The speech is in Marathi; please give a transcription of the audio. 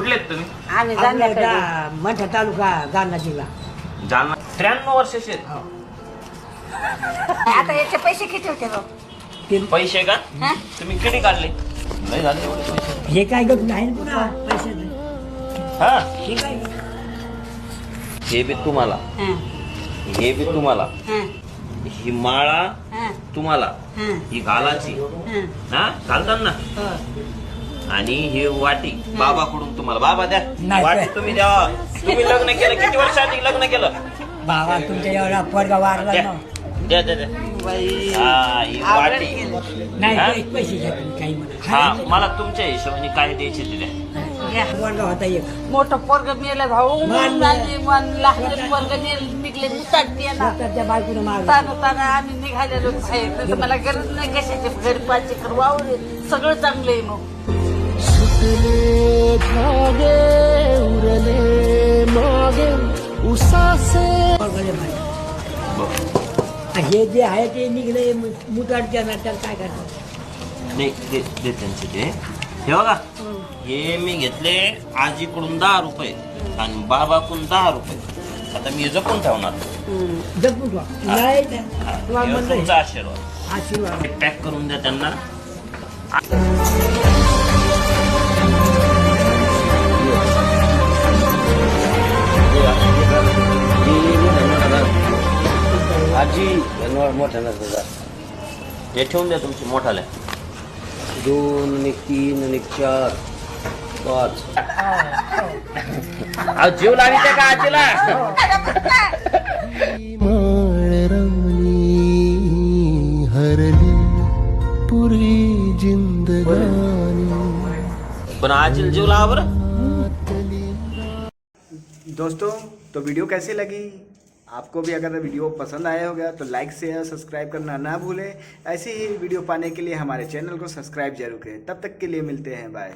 कुठलेत तुम्ही? आम्ही मंठा तालुका जालना जिल्हा. जालना. 93 वर्षाचे आहेत. हो. आता याचे पैसे किती होते भाऊ? पैसे का हा? तुम्ही किती काढले? नाही झाले एवढे पैसे. हे काय गप नाही पुन्हा पैसे हा हे काय हे बी तुम्हाला, हा, हे बी तुम्हाला, हा, ही माळा हा, तुम्हाला, हा, ही घालाची हा. ना घालतात ना. हो. आणि ही वाटी बाबाकडून तुम्हाला. बाबा द्या नाही. वाटी तुम्ही द्या. तुम्ही लग्न केलं किती वर्ष आधी लग्न केलं? बाबा तुमच्या एवढा पोरगा वारला द्या ना. द्या द्या द्या. बाई. हा ही आवडलं वाटी. गेलं. नाही हा? पैसे घ्या तुम्ही काही म्हणा. हा मला तुमच्या हिशोबाने काय द्यायचे ते द्या. घ्या. पोरगा होता एक. मोठं पोरग मेलं भाऊ मान. लहान पोरग निघले मुताडते ना. स्वतःच्या बायकोनं मारलं. ताना आम्ही निघालेलो बाहेर नाही तर मला गरज नाही कशाची घरी पाच एकर वावर आहे. सगळं चांगलं आहे मग. सुटले धागे उरले मागे उसासे पोरगाले मारलं. बरं. हे जे आहे ते निघले मुताडच्या ना त्याला काय करतात. नाही दे दे त्यांचे ते. हे बघा हे मी घेतले आजीकडून 10 रुपये आणि बाबाकडून 10 रुपये. आता मी जपून ठेवणार. जपून ठेवा. नाही ना. हा, तुम्हाला हे म्हणलं तुमचा आशीर्वाद. आशीर्वाद. पॅक करून द्या त्यांना. आजी मोठा दादा हे ठेवून द्या तुमची मोठाले. 2 आणि 3 आणि 4 5 जीव लाविते का आजीला? माळरानी हरली पुरी जिंदगानी पण आजीला जीव लावा बरं. दोस्तों तो वीडियो कैसी लगी? आपको भी अगर वीडियो पसंद आया होगा तो लाइक शेयर सब्सक्राइब करना ना भूलें। ऐसी ही वीडियो पाने के लिए हमारे चैनल को सब्सक्राइब जरूर करें। तब तक के लिए मिलते हैं, बाय।